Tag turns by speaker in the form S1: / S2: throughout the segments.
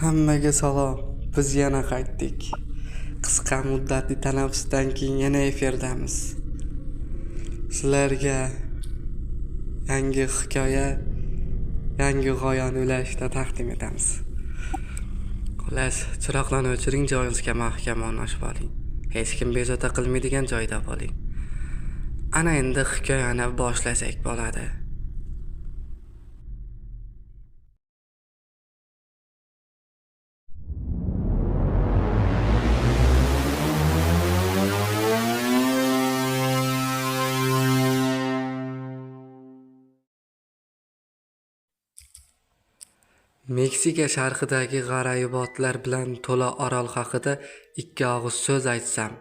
S1: Hammaga salom. Biz yana qaytdik. Qisqa muddatli tanaffusdan keyin yana efirdamiz. Sizlarga yangi hikoya, yangi g'oyani ulashda taqdim etamiz. Xullas, chiroqlarni o'chiring, joyingizga mahkam o'rnashib oling. Hech kim bezovta qilmaydigan joyda bo'ling. Ana endi hikoyani boshlasak bo'ladi. Meksika sharqidagi g'arayibotlar bilan to'la orol haqida ikki og'iz so'z aytsam,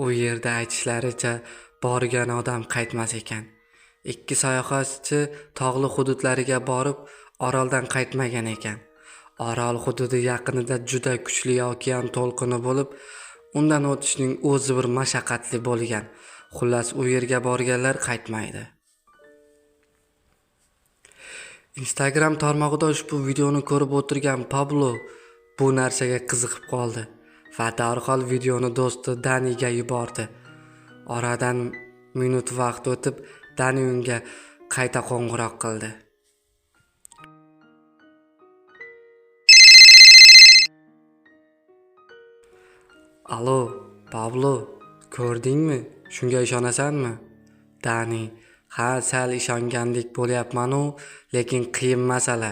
S1: u yerda aytishlaricha borgan odam qaytmas ekan. Ikki sayohatchi tog'li hududlariga borib, oroldan qaytmagan ekan. Orol hududi yaqinida juda kuchli okean to'lqini bo'lib, undan o'tishning o'zi bir mashaqqatli bo'lgan. Xullas, u yerga borganlar qaytmaydi. Instagram tarmog'ida ushbu videoni ko'rib o'tirgan Pablo bu narsaga qiziqib qoldi va darhol videoni do'sti Daniga yubordi. Oradan minut vaqt o'tib, Dani unga qayta qo'ng'iroq qildi. Alo, Pablo, ko'rdingmi? Shunga ishonasanmi? Dani: ha, sal ishongandek bo'lyapman-u, lekin qiyin masala.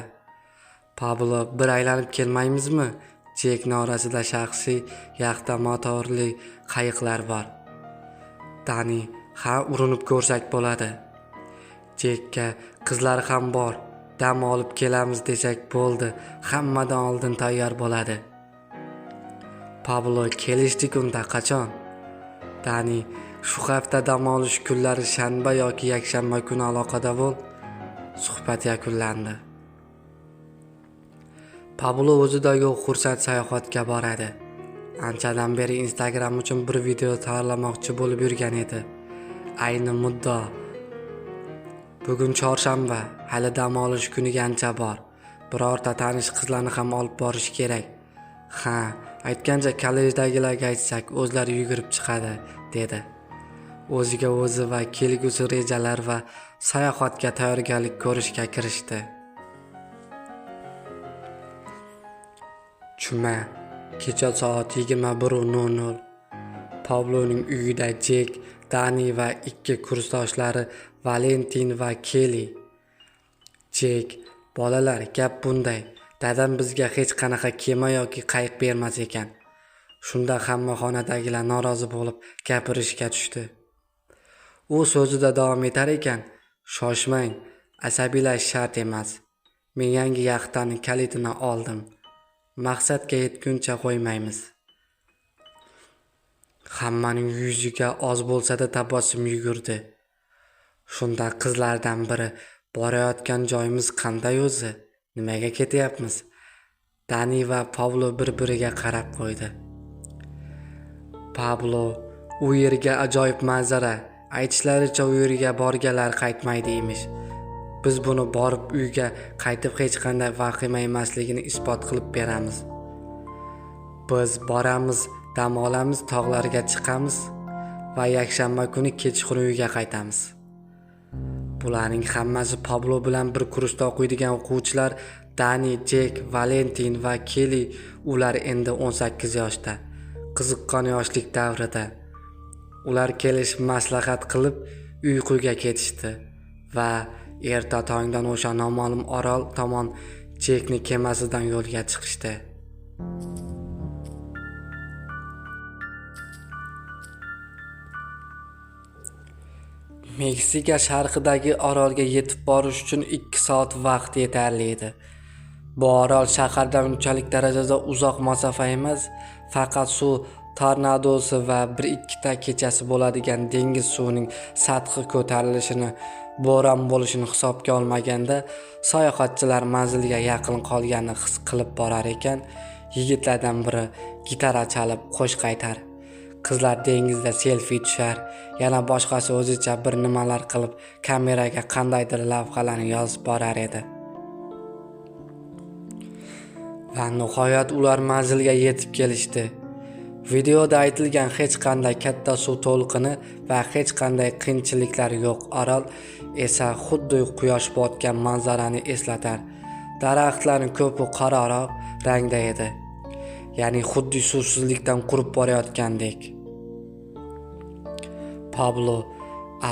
S1: Pablo: bir aylanib kelmaymizmi? Jekni orasida shaxsiy yaxta motorli qayiqlar bor. Dani: ha, urinib ko'rsak bo'ladi. Jekka: qizlar ham bor. Dam olib kelamiz desak bo'ldi. Hammadan oldin tayyor bo'ladi. Pablo: kelishdik unda qachon? Dani: shu hafta dam olish kunlari shanba yoki yakshanba kuni aloqada bo'l. Suhbat yakunlandi. Pablo o'zidagi xursand sayohatga boradi. Anchadan beri Instagram uchun bir video tayyorlamoqchi bo'lib yurgan edi. Ayni muddao. Bugun chorshanba, hali dam olish kuniga ancha bor. Birorta tanish qizlarni ham olib borish kerak. Ha, aytgancha kollejdagilarga aytsak, o'zlari yugurib chiqadi, dedi. O'ziga o'zi va kelgusi rejalar va sayohatga tayyorgarlik ko'rishga kirishdi. Juma, kecha soat 21:00. Pabloning uyida Jek, Dani va ikki kursdoshlari Valentin va Kelly. Jek: bolalar, gap bunday. Dadam bizga hech qanaqa kema yoki qayiq bermas ekan. Shunda hamma xonadagilar norozi bo'lib gapirishga tushdi. U so'zida davom etar ekan: shoshmang, asabiylashish shart emas. Men yangi yaxtaning kalitini oldim. Maqsadga yetguncha qo'ymaymiz. Hammaning yuziga oz bo'lsa-da tabassum yugurdi. Shunda qizlardan biri: borayotgan joyimiz qanday o'zi? Nimaga ketyapmiz? Dani va Pablo bir-biriga qarab qo'ydi. Pablo: u yerga ajoyib manzara. Aytishlaricha u yerga borganlar qaytmaydi emish. Biz buni borib uyga qaytib hech qanday vahima emasligini isbot qilib beramiz. Biz boramiz, dam olamiz, tog'larga chiqamiz va yakshanba kuni kechqurun uyga qaytamiz. Bularning hammasi Pablo bilan bir kursda o'qiydigan o'quvchilar. Dani, Jek, Valentin va Kelly. Ular endi 18 yoshda. Qiziqqon yoshlik davrida. Ular kelishib maslahat qilib uyquga ketishdi va erta tongdan o'sha noma'lum orol tomon Jekni kemasidan yo'lga chiqishdi. Meksika sharqidagi orolga yetib borish uchun 2 soat vaqt yetarli edi. Bu orol shahardan unchalik darajada uzoq masofa emas, faqat suv tornadosi va 1-2 kechasi bo'ladigan dengiz suvining sathi ko'tarilishini, bo'ron bo'lishini hisobga olmaganda sayohatchilar manzilga yaqin qolganini his qilib borar ekan, yigitlardan biri gitara chalib qo'shiq aytar. Qizlar dengizda selfie tushar, yana boshqasi o'zicha bir nimalar qilib kameraga qandaydir lavhalarni yozib borar edi. Va nihoyat ular manzilga yetib kelishdi. Videoda aytilgan hech qanday katta suv to'lqini va hech qanday qiyinchiliklar yo'q orol esa xuddi quyosh botgan manzarani eslatar. Daraxtlarning ko'pi qororoq rangda edi. Ya'ni xuddi suvsizlikdan qurib borayotgandek. Pablo,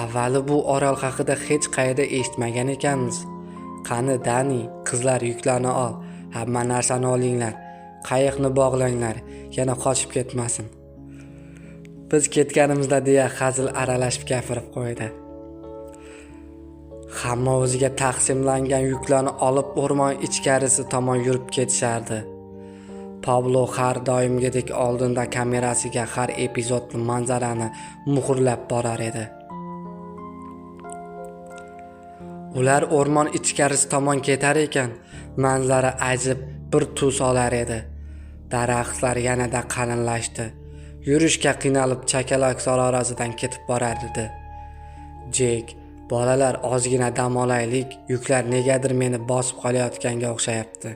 S1: avvali bu orol haqida hech qayerda eshitmagan ekanmiz. Qani Dani, qizlar yuklarni ol, hamma narsani olinglar, qayiqni bog'langlar, yana qochib ketmasin. Biz ketganimizda deya hazil aralashib gapirib qo'ydi. Hamma o'ziga taqsimlangan yuklarni olib o'rmon ichkarisi tomon yurib ketishardi. Pablo har doimgidek oldinda kamerasiga har epizodni manzarani muhrlab borar edi. Ular o'rmon ichkarisi tomon ketar ekan, manzara ajib bir tus olar edi. Daraxtlar yanada qalinlashdi. Yurishga qiynalib chakalakzor orasidan ketib borar edi. Jek, bolalar ozgina dam olaylik, yuklar negadir meni bosib qolayotganga o'xshayapti.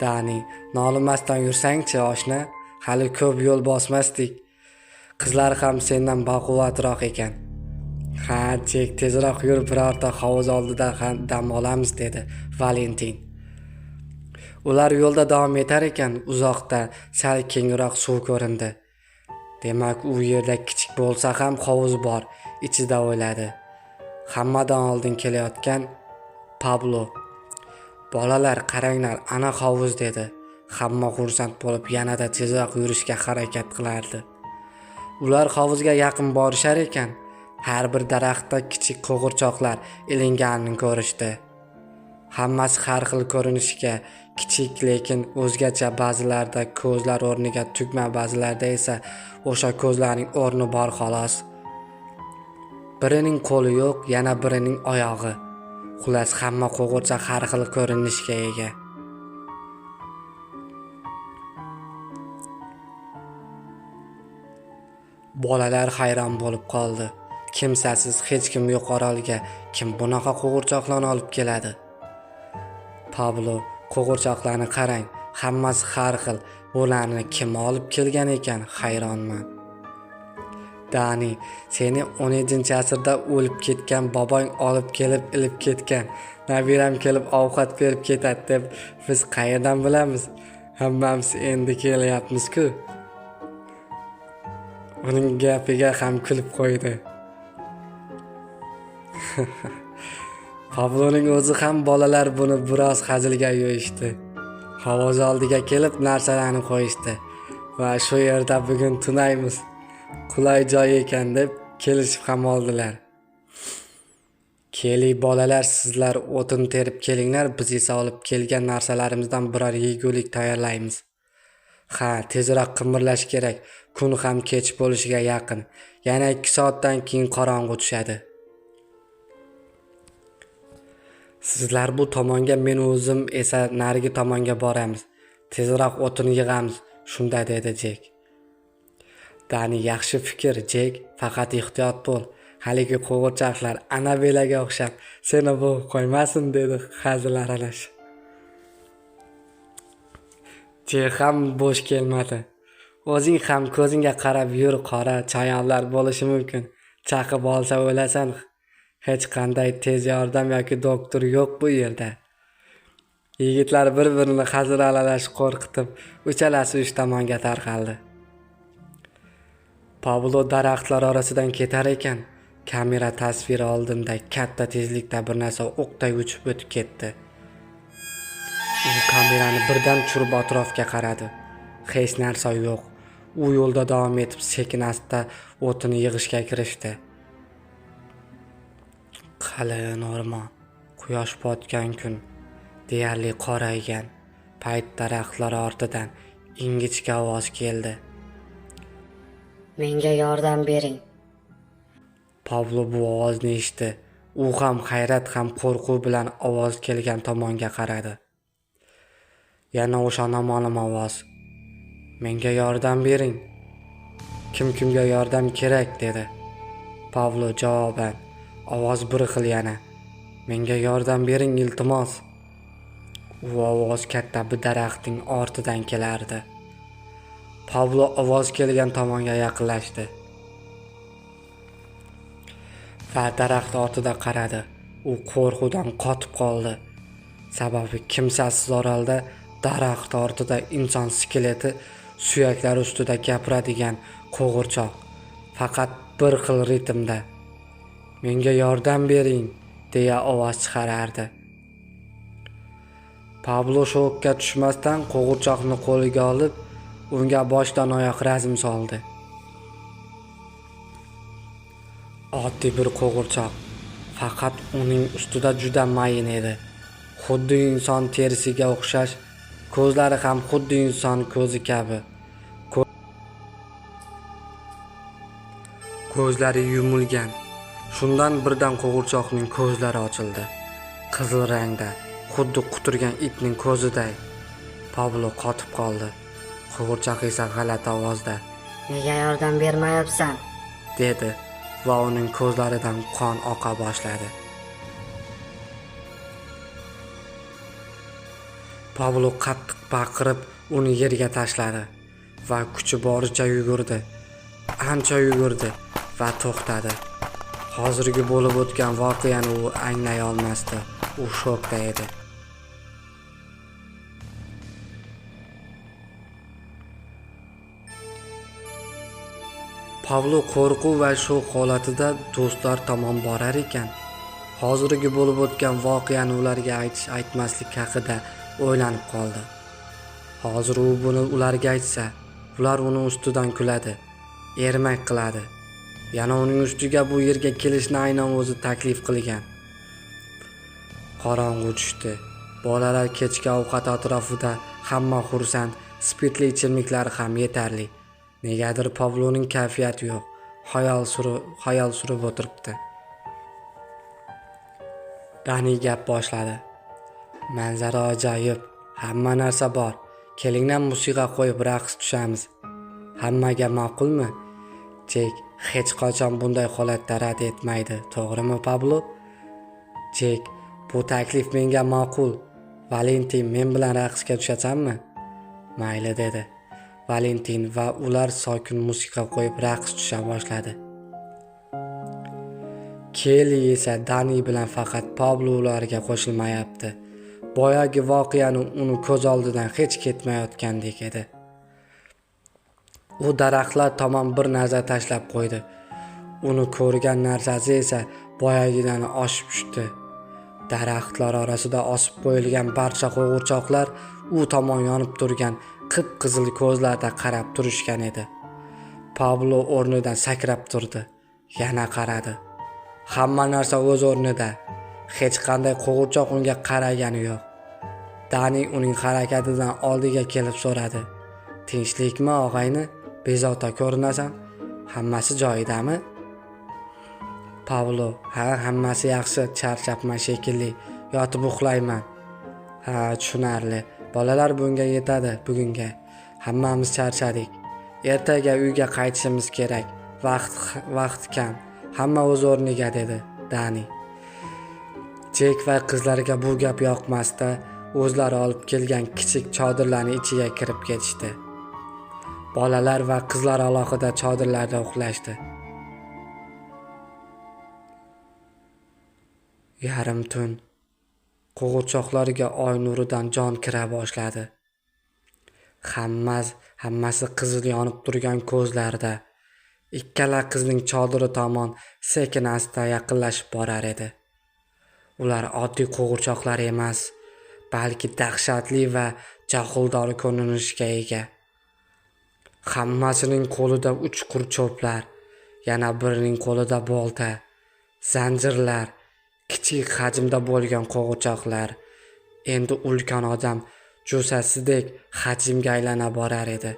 S1: Dani, nolimasdan yursang-chi oshna, hali ko'p yo'l bosmasdik. Qizlar ham sendan baquvvatroq ekan. Ha, Jek, tezroq yur, birorta hovuz oldida dam olamiz, dedi Valentin. Ular yo'lda davom etar ekan, uzoqda sal kengroq suv ko'rindi. Demak, u yerda kichik bo'lsa ham hovuz bor, ichida o'yladi. Hammadan oldin kelayotgan Pablo. Bolalar, qaranglar, ana hovuz, dedi. Hamma xursand bo'lib yanada tezroq yurishga harakat qilardi. Ular hovuzga yaqin borishar ekan, har bir daraxtda kichik qo'g'irchoqlar ilinganini ko'rishdi. Hammasi har xil ko'rinishga, kichik lekin o'zgacha, ba'zilarda ko'zlar o'rniga tugma, ba'zilarda esa o'sha ko'zlarning o'rni bor xolos. Birining qo'li yo'q, yana birining oyog'i. Xullas, hamma qo'g'irchoq har xil ko'rinishga ega. Bolalar hayron bo'lib qoldi. Kimsasiz, hech kim yo'q orolga kim bunaqa qo'g'irchoqlarni olib keladi? Pablo, qo'g'irchoqlarni qarang, hammasi har xil. Ularni kim olib kelgan ekan, hayronman. Dani, seni 17-asrda o'lib ketgan bobong olib kelib ilib ketgan. Nabiram kelib ovqat berib ketadi deb biz qayerdan bilamiz? Hammamiz endi kelyapmiz-ku. Uning gapiga ham kulib qo'ydi. Pabloning o'zi ham bolalar buni biroz hazilga yo'yishdi. Hovuz oldiga kelib narsalarni qo'yishdi va shu yerda bugun tunaymiz. Qulay joy ekan deb kelishib ham oldilar. Keling bolalar, sizlar o'tin terib kelinglar, biz esa olib kelgan narsalarimizdan biror yegulik tayyorlaymiz. Ha, tezroq qimirlash kerak. Kun ham kech bo'lishiga yaqin. Yana 2 soatdan keyin qorong'u tushadi. Sizlar bu tomonga, men o'zim esa narigi tomonga boramiz. Tezroq o'tin yig'amiz, shunda, dedi Jek. Dani, yaxshi fikr, Jek, faqat ehtiyot bo'l. Haligi qo'g'irchoqlar Anabelaga o'xshab seni bo'g'ib qo'ymasin, dedi hazil aralash. Jek ham bo'sh kelmadi. O'zing ham ko'zingga qarab yur, qora chayonlar bo'lishi mumkin. Chaqib olsa o'lasan. Hech qanday tez yordam yoki doktor yo'q bu yerda. Yigitlar bir-birini hazil aralash qo'rqitib, uchalasi 3 tomonga tarqaldi. Pablo daraxtlar orasidan ketar ekan, kamera tasviri oldinda katta tezlikda bir narsa o'qday uchib o'tib ketdi. U kamerani birdan tushirib atrofga qaradi. Hech narsa yo'q. U yo'lda davom etib sekin-asta o'tini yig'ishga kirishdi. Qalin o'rmon, quyosh botgan kun, deyarli qoraygan payt daraxtlar ortidan ingichka ovoz keldi.
S2: Menga yordam bering.
S1: Pablo bu ovozni eshitdi. U ham hayrat ham qo'rquv bilan ovoz kelgan tomonga qaradi. Yana o'sha noma'lum ovoz. Menga yordam bering. Kimga yordam kerak, dedi. Pablo javoban. Ovoz bir xil yana. Menga yordam bering, iltimos. U ovoz katta bir daraxtning ortidan kelardi. Pablo ovoz kelgan tomonga yaqinlashdi va daraxt ortida qaradi. U qo'rquvdan qotib qoldi. Sababi kimsasiz orolda daraxt ortida inson skeleti suyaklar ustida gapiradigan qo'g'irchoq faqat bir xil ritmda "Menga yordam bering" deya ovoz chiqarardi. Pablo shokka tushmasdan qo'g'irchoqni qo'liga olib, unga boshdan oyoq razm soldi. Oddiy bir qo'g'irchoq, faqat uning ustida juda mayin edi. Xuddi inson terisiga o'xshash, ko'zlari ham xuddi inson ko'zi kabi. Ko'zlari yumilgan. Shundan birdan qo'g'irchoqning ko'zlari ochildi. Qizil rangda, xuddi quturgan itning ko'ziday. Pablo qotib qoldi. Qo'g'irchoq esa g'alati ovozda
S2: "Nega yordam bermayapsan?"
S1: dedi va uning ko'zlaridan qon oqa boshladi. Pablo qattiq baqirib uni yerga tashladi va kuchi boricha yugurdi. Ancha yugurdi va to'xtadi. Hozirgi bo'lib o'tgan voqeani u anglay olmasdi. U shokda edi. Pablo qo'rquv va shok holatida do'stlar tomon borar ekan. Hozirgi bo'lib o'tgan voqeani ularga aytmaslik haqida o'ylanib qoldi. Hozir u buni ularga aytsa, ular uni ustidan kuladi, ermak qiladi. Yana uning ustiga bu yerga kelishni aynan o'zi taklif qilgan. Qorong'u tushdi. Bolalar kechki ovqat atrofida hamma xursand, spirtli ichimliklar ham yetarli. Negadir Pabloning kayfiyati yo'q. Xayol surib o'tiribdi. Dani gap boshladi. Manzara ajoyib, hamma narsa bor. Kelinglar musiqa qo'yib raqs tushamiz. Hammaga ma'qulmi? Jek hech qachon bunday holatda rad etmaydi, to'g'rimi Pablo? Jek, bu taklif menga ma'qul. Valentin, men bilan raqsga tushasanmi? Mayli dedi. Valentin va ular sokin musiqa qo'yib raqs tusha boshladi. Kelly esa Dani bilan faqat Pablo ularga qo'shilmayapti. Boyagi voqeani uni ko'z oldidan hech ketmayotgandek edi. U daraxtlar tomon bir nazar tashlab qo'ydi. Uni ko'rgan narsasi esa boyagidan oshib tushdi. Daraxtlar orasida osib qo'yilgan barcha qo'g'irchoqlar u tomon yonib turgan qip-qizil ko'zlarda qarab turishgan edi. Pablo o'rnidan sakrab turdi. Yana qaradi. Hamma narsa o'z o'rnida. Hech qanday qo'g'irchoq unga qaragani yo'q. Dani uning harakatidan oldiga kelib so'radi. "Tinchlikmi, og'ayni? Bezovta ko'rinasan. Hammasi joyidami?" Pablo: "Ha, hammasi yaxshi, charchabman shekilli. Yotib uxlayman." "Ha, tushunarli. Bolalar bunga yetadi bugunga. Hammamiz charchadik. Ertaga uyga qaytishimiz kerak. Vaqt kam. Hamma o'z o'rniga", dedi Dani. Jek va qizlarga bu gap yoqmasda, o'zlari olib kelgan kichik chodirlarning ichiga kirib ketishdi. Bolalar va qizlar alohida chodirlarda uxlashdi. Yarim tun. Qo'g'irchoqlarga oy nuridan jon kira boshladi. Hammasi qizil yonib turgan ko'zlarda. Ikkala qizning chodiri tomon sekin-asta yaqinlashib borar edi. Ular oddiy qo'g'irchoqlar emas, balki dahshatli va jahuldor ko'rinishga ega. Hammasining qo'lida uchqur cho'plar, yana birining qo'lida bolta, zanjirlar, kichik hajmda bo'lgan qo'g'irchoqlar. Endi ulkan odam jusasidek hajmga aylana borar edi.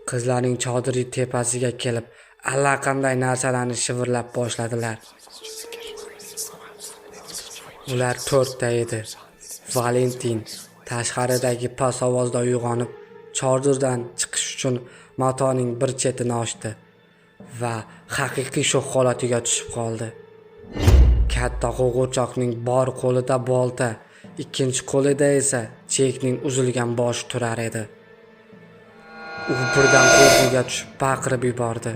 S1: Qizlarning chodiri tepasiga kelib, allaqanday narsalarni shivirlab boshladilar. Ular 4 ta edi. Valentin tashqaridagi past ovozda uyg'onib, chodirdan chiqish uchun matoning bir chetini ochdi va haqiqiy shok holatiga tushib qoldi. Katta qo'g'irchoqning bor qo'lida bolta, ikkinchi qo'lida esa Jekning uzilgan boshi turar edi. U birdan qo'rquvga tushib baqirib yubordi.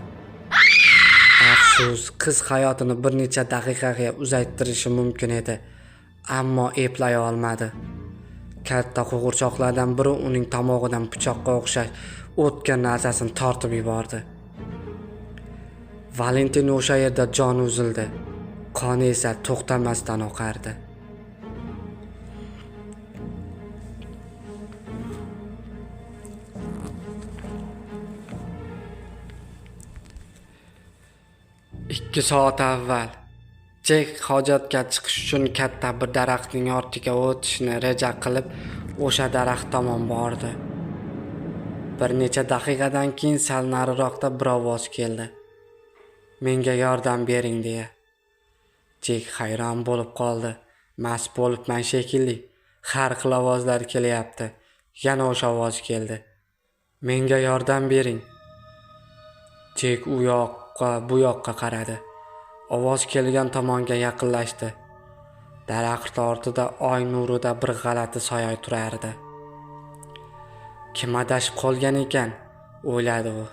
S1: Afsus, qiz hayotini bir necha daqiqaga uzaytirishi mumkin edi, ammo eplay olmadi. Katta qo'g'irchoqlardan biri uning tomog'idan pichoqqa o'xshash o'tgan narsasini tortib yubordi. Valentin o'sha yerda joni uzildi. Qoni esa to'xtamasdan oqardi. Ikki soat avval Jek hojatga chiqish uchun katta bir daraxtning ortiga o'tishni reja qilib, o'sha daraxt tomon bordi. Bir necha daqiqadan keyin sal nariroqda bir ovoz keldi. "Menga yordam bering" deya. Jek hayron bo'lib qoldi. "Mast bo'libman shekilli. Har xil ovozlar kelyapti." Yana o'sha ovoz keldi. "Menga yordam bering." Jek u yoqqa, bu yoqqa qaradi. Ovoz kelgan tomonga yaqinlashdi. Daraxt ortida oy nurida bir g'alati soya turardi. Kim adashib qolgan ekan, o'yladi u.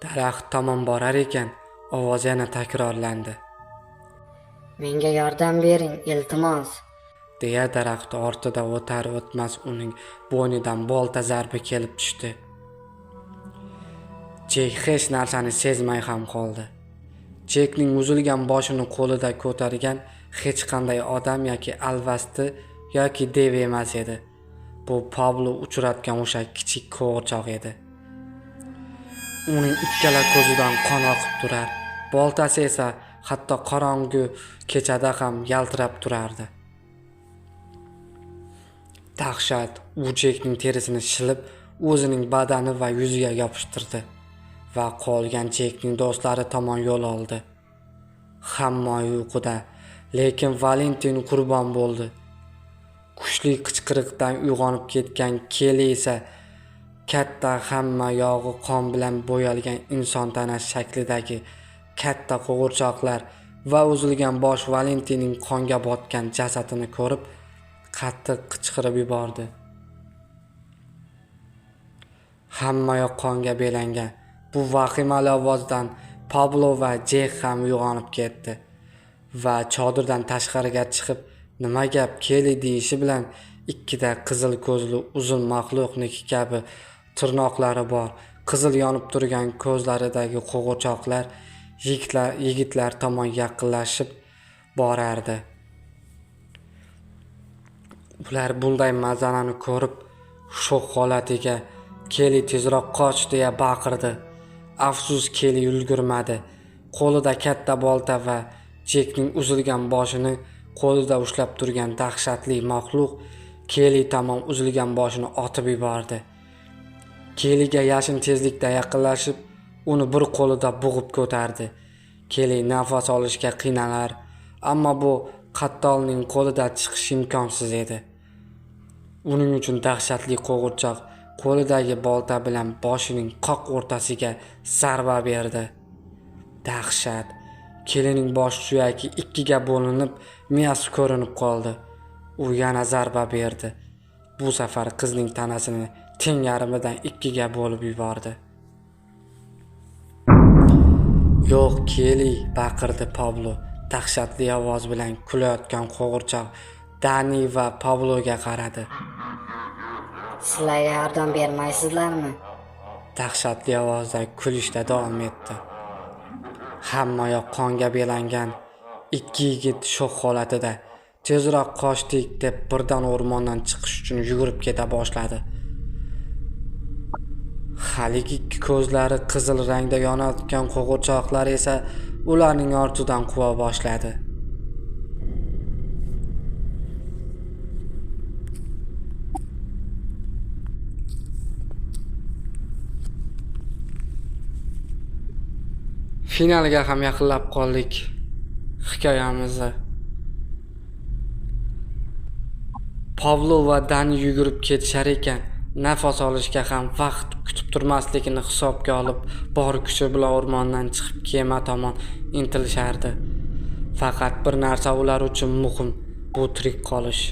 S1: Daraxt tomon borar ekan, ovoz yana takrorlandi.
S2: Menga yordam bering, iltimos.
S1: deya daraxt ortida o'tar o'tmas uning bo'ynidan bolta zarbi kelib tushdi. Jek hech narsani sezmay ham qoldi. Jekning uzilgan boshini qo'lida ko'targan hech qanday odam yoki alvasti yoki dev emas edi. Bu Pablo uchratgan o'sha kichik qo'g'irchoq edi. Uning ikkala ko'zidan qon oqib turar, boltasi esa hatto qorong'u kechada ham yaltirab turardi. Dahshat, u Jekning terisini shilib, o'zining badani va yuziga yopishtirdi va qolgan Jekning do'stlari tomon yo'l oldi. Hamma uyquda, lekin Valentin qurbon bo'ldi. Kuchli qichqiriqdan uyg'onib ketgan Kelly esa katta hamma yog'i qon bilan bo'yalgan inson tanasi shaklidagi katta qo'g'irchoqlar va uzilgan bosh Valentinning qonga botgan jasadini ko'rib, qattiq qichqirib yubordi. Hamma yoq qonga belangan. Bu vahimali ovozdan Pablo va Jek ham uyg'onib ketdi va chodirdan tashqariga chiqib, "Nima gap, Kelly" deyishi bilan ikkita qizil ko'zli uzun maxluqniki kabi tirnoqlari bor, qizil yonib turgan ko'zlaridagi qo'g'irchoqlar yigitlar tomon yaqinlashib borardi. Ular bunday manzarani ko'rib, shok holatiga "Kelly, tezroq qoch" deya baqirdi. Afsus, Kelly ulgurmadi. Qo'lida katta bolta va Jekning uzilgan boshini qo'lida ushlab turgan dahshatli maxluq Kelly tomon uzilgan boshini otib yubordi. Kellyga yashin tezlikda yaqinlashib, uni bir qo'lida bo'g'ib ko'tardi. Kelly nafas olishga qiynalar, ammo bu qattolning qo'lida chiqish imkonsiz edi. Uning uchun dahshatli qo'g'irchoq qo'lidagi bolta bilan boshining qoq o'rtasiga zarba berdi. Dahshat! Kellyning bosh suyagi ikkiga bo'linib, miyasi ko'rinib qoldi. U yana zarba berdi. Bu safar qizning tanasini teng yarmidan ikkiga bo'lib yubordi. "Yo'q, Kelly", baqirdi Pablo dahshatli ovoz bilan. Kulayotgan qo'g'irchoq Dani va Pabloga qaradi.
S2: Sizlarga yordam bermaysizlarmi?
S1: Dahshatli ovozda kulishda davom etdi. Hamma yoq qonga belangan. Ikki yigit shok holatida "Tezroq qochdik" deb birdan o'rmondan chiqish uchun yugurib keta boshladi. Haligi ikki ko'zlari qizil rangda yonayotgan qo'g'irchoqlar esa ularning ortidan quva boshladi. Finalga ham yaqinlab qoldik hikoyamizni. Pablo va Dani yugurib ketishar ekan, nafas olishga ham vaqt kutib turmasligini hisobga olib, bor kuchi bilan o'rmondan chiqib kema tomon intilishardi. Faqat bir narsa ular uchun muhim. bu tirik qolish.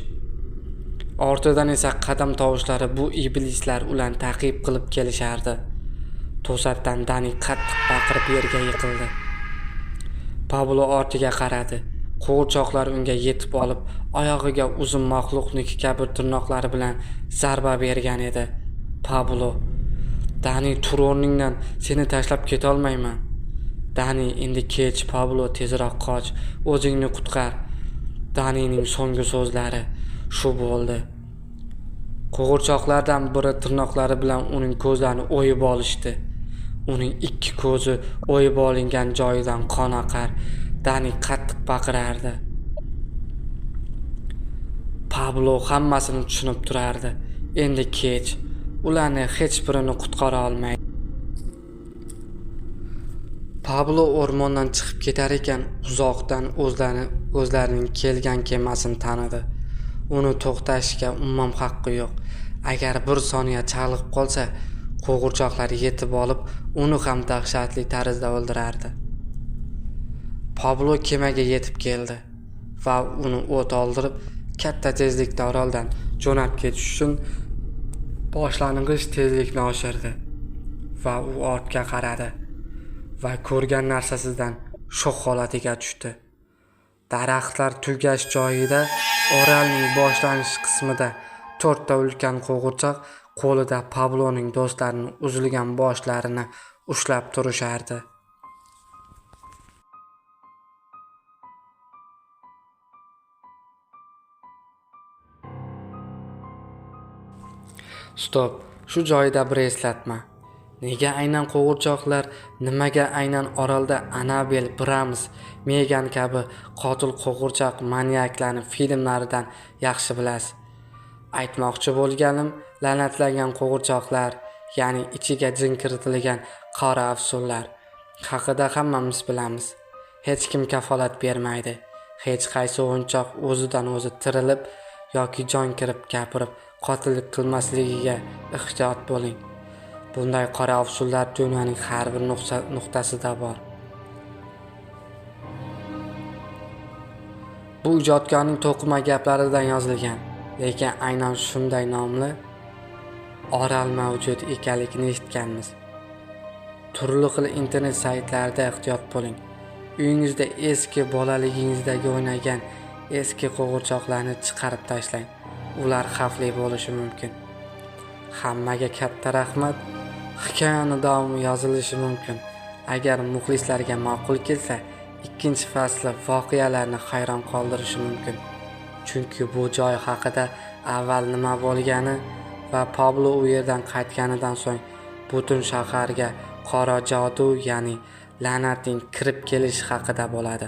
S1: Ortidan esa qadam tovushlari bu iblislar ularni ta'qib qilib kelishardi. To'satdan Dani qattiq baqirib yerga yiqildi. Pablo ortiga qaradi. Qo'g'irchoqlar unga yetib olib, oyog'iga uzun maxluqniki kabi tirnoqlari bilan zarba bergan edi. Pablo: "Dani, tur o'rningdan, seni tashlab keta olmayman." "Dani, endi kech, Pablo, tezroq qoch, o'zingni qutqar." Danining so'nggi so'zlari shu bo'ldi. Qo'g'irchoqlardan biri tirnoqlari bilan uning ko'zlarini o'yib olishdi. Uning ikki ko'zi o'yib olingan joyidan qon oqar. Dani qattiq baqirardi. Pablo hammasini tushunib turardi. Endi kech. Ularni hech birini qutqara olmaydi. Pablo o'rmondan chiqib ketar ekan, uzoqdan o'zlarining kelgan kemasini tanidi. Uni to'xtashga umuman haqqi yo'q. Agar bir soniya chalg'ib qolsa, qo'g'irchoqlar yetib olib, uni ham dahshatli tarzda o'ldirardi. Pablo kemaga yetib keldi va uni o't oldirib, katta tezlikda oroldan jo'nab ketish uchun boshlang'ich tezlikni oshirdi va u ortga qaradi va ko'rgan narsasidan shok holatiga tushdi. Daraxtlar tugash joyida, orolning boshlanish qismida 4 ta ulkan qo'g'irchoq qo'lida Pabloning do'stlarining uzilgan boshlarini ushlab turishardi. Stop, shu joyda bir eslatma. Nega aynan qo'g'irchoqlar, nimaga aynan orolda Annabel, Brahms, Megan kabi qotil qo'g'irchoq maniaklarni filmlaridan yaxshi bilasiz? Aytmoqchi bo'lganim, la'natlangan qo'g'irchoqlar, ya'ni ichiga jin kiritilgan qora afsunlar haqida hammamiz bilamiz. Hech kim kafolat bermaydi. Hech qaysi o'yinchoq o'zidan o'zi tirilib yoki jon kirib gapirib qotillik qilmasligiga ehtiyot bo'ling. Bunday qora afsunlar dunyoning har bir nuqtasida bor. Bu ijodkorning to'qima gaplaridan yozilgan, lekin aynan shunday nomli orol mavjud ekanligini eshitganmiz. Turli xil internet saytlarida ehtiyot bo'ling. Uyingizda eski bolaligingizdagi o'ynagan eski qo'g'irchoqlarni chiqarib tashlang. Ular xavfli bo'lishi mumkin. Hammaga katta rahmat. Hikoyaning davomi yozilishi mumkin. Agar muxlislarga ma'qul kelsa, ikkinchi fasli voqealarni hayron qoldirishi mumkin. Chunki bu joy haqida avval nima bo'lgani va Pablo u yerdan qaytganidan so'ng butun shaharga qora jodu, ya'ni la'natning kirib kelishi haqida bo'ladi.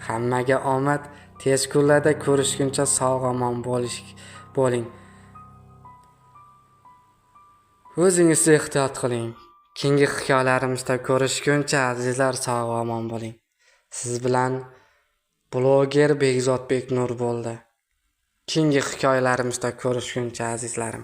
S1: Hammaga omad. Tez kunlarda ko'rishguncha sog'-omon bo'ling. O'zingizni ehtiyot qiling. Keyingi hikoyalarimizda ko'rishguncha azizlar, sog'-omon bo'ling. Siz bilan bloger Begzodbek Nur bo'ldi. Keyingi hikoyalarimizda ko'rishguncha azizlarim.